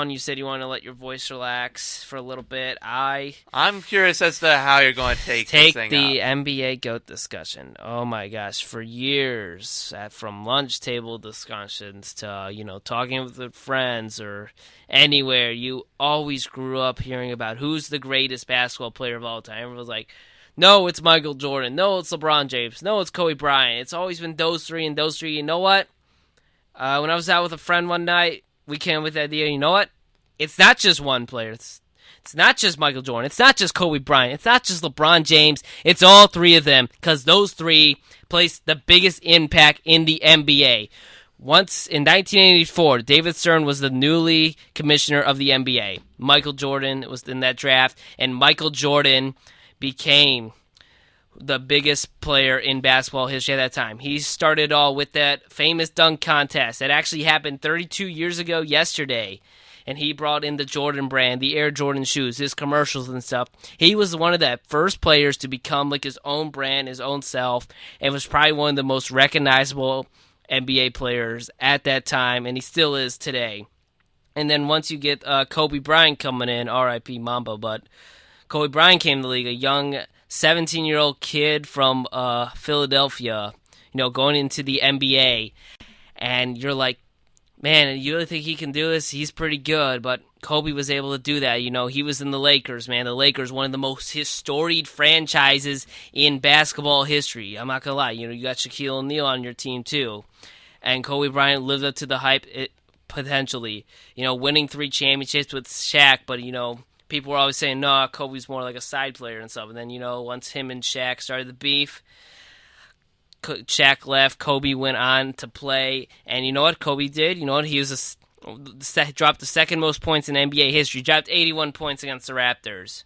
You said you want to let your voice relax for a little bit. I I'm curious as to how you're going to take this take thing the up. NBA GOAT discussion. Oh my gosh, for years, from lunch table discussions to, talking with friends or anywhere, you always grew up hearing about who's the greatest basketball player of all time. Everyone was like, no, it's Michael Jordan. No, it's LeBron James. No, it's Kobe Bryant. It's always been those three and those three. You know what? When I was out with a friend one night, we came with the idea, you know what? It's not just one player. It's not just Michael Jordan. It's not just Kobe Bryant. It's not just LeBron James. It's all three of them because those three placed the biggest impact in the NBA. Once in 1984, David Stern was the newly commissioner of the NBA. Michael Jordan was in that draft, and Michael Jordan became the biggest player in basketball history at that time. He started all with that famous dunk contest that actually happened 32 years ago yesterday. And he brought in the Jordan brand, the Air Jordan shoes, his commercials and stuff. He was one of the first players to become like his own brand, his own self, and was probably one of the most recognizable NBA players at that time, and he still is today. And then once you get Kobe Bryant coming in, R.I.P. Mamba, but Kobe Bryant came to the league, a young 17-year-old kid from Philadelphia, going into the NBA, and you're like, man, you really think he can do this? He's pretty good, but Kobe was able to do that. He was in the Lakers, man. The Lakers, one of the most historied franchises in basketball history. I'm not going to lie. You got Shaquille O'Neal on your team, too. And Kobe Bryant lived up to the hype, potentially. Winning 3 championships with Shaq, but, people were always saying, no, Kobe's more like a side player and stuff. And then, once him and Shaq started the beef, Shaq left, Kobe went on to play, and you know what Kobe did? You know what? He was dropped the second most points in NBA history. Dropped 81 points against the Raptors.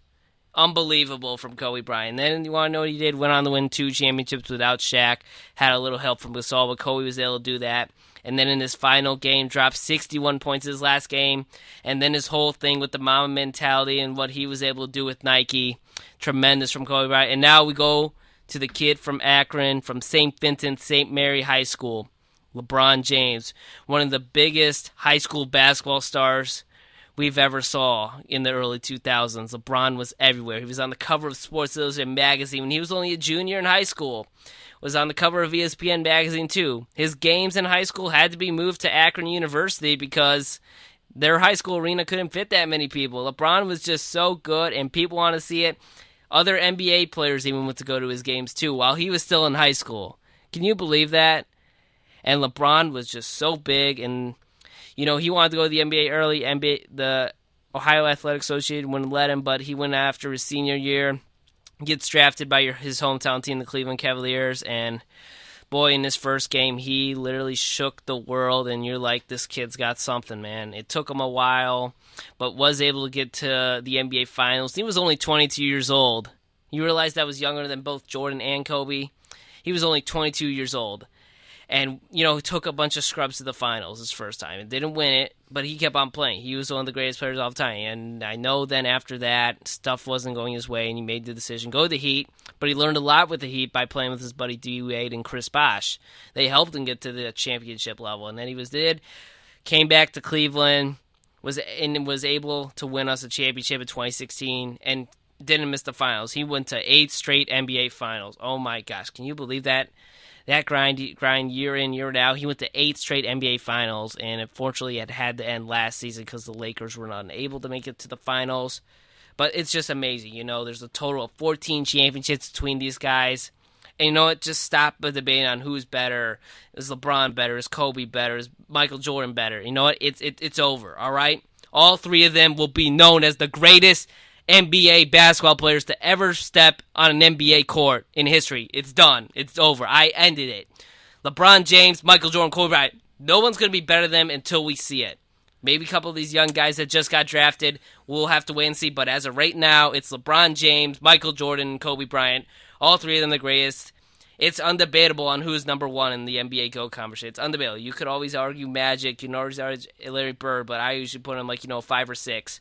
Unbelievable from Kobe Bryant. Then you want to know what he did? Went on to win 2 championships without Shaq. Had a little help from Gasol, but Kobe was able to do that. And then in his final game, dropped 61 points his last game. And then his whole thing with the Mamba mentality and what he was able to do with Nike. Tremendous from Kobe Bryant. And now we go to the kid from Akron, from St. Vincent St. Mary High School, LeBron James, one of the biggest high school basketball stars we've ever saw in the early 2000s. LeBron was everywhere. He was on the cover of Sports Illustrated magazine when he was only a junior in high school. Was on the cover of ESPN magazine too. His games in high school had to be moved to Akron University because their high school arena couldn't fit that many people. LeBron was just so good, and people want to see it. Other NBA players even went to go to his games too while he was still in high school. Can you believe that? And LeBron was just so big, and he wanted to go to the NBA early. The Ohio Athletic Association wouldn't let him, but he went after his senior year. Gets drafted by his hometown team, the Cleveland Cavaliers, and boy, in his first game, he literally shook the world, and you're like, this kid's got something, man. It took him a while, but was able to get to the NBA Finals. He was only 22 years old. You realize that was younger than both Jordan and Kobe? He was only 22 years old. And, he took a bunch of scrubs to the finals his first time. And didn't win it, but he kept on playing. He was one of the greatest players of all time. And I know then after that, stuff wasn't going his way, and he made the decision go to the Heat. But he learned a lot with the Heat by playing with his buddy D. Wade and Chris Bosh. They helped him get to the championship level. And then came back to Cleveland, was able to win us a championship in 2016, and didn't miss the finals. He went to 8 straight NBA finals. Oh my gosh, can you believe that? That grind year in, year out. He went to 8 straight NBA finals, and unfortunately it had to end last season because the Lakers were not able to make it to the finals. But it's just amazing. There's a total of 14 championships between these guys. And just stop the debate on who's better. Is LeBron better? Is Kobe better? Is Michael Jordan better? It's over, all right? All 3 of them will be known as the greatest NBA basketball players to ever step on an NBA court in history. It's done. It's over. I ended it. LeBron James, Michael Jordan, Kobe Bryant. No one's going to be better than them until we see it. Maybe a couple of these young guys that just got drafted, we'll have to wait and see. But as of right now, it's LeBron James, Michael Jordan, and Kobe Bryant. All 3 of them the greatest. It's undebatable on who's number 1 in the NBA GOAT conversation. It's undebatable. You could always argue Magic. You can always argue Larry Bird, but I usually put him 5 or 6.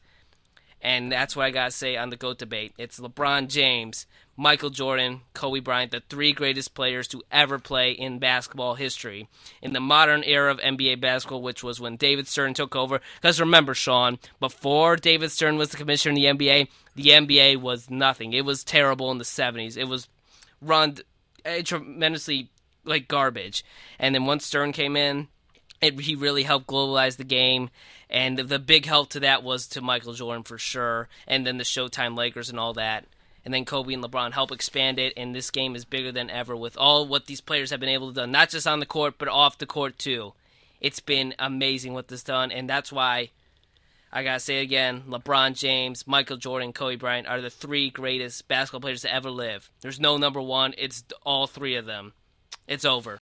And that's what I got to say on the GOAT debate. It's LeBron James, Michael Jordan, Kobe Bryant, the three greatest players to ever play in basketball history. In the modern era of NBA basketball, which was when David Stern took over. Because remember, Sean, before David Stern was the commissioner in the NBA was nothing. It was terrible in the 70s. It was run tremendously like garbage. And then once Stern came in, he really helped globalize the game, and the big help to that was to Michael Jordan for sure, and then the Showtime Lakers and all that. And then Kobe and LeBron help expand it, and this game is bigger than ever with all what these players have been able to do, not just on the court, but off the court too. It's been amazing what this done, and that's why, I gotta say it again, LeBron James, Michael Jordan, Kobe Bryant are the three greatest basketball players to ever live. There's no number one, it's all three of them. It's over.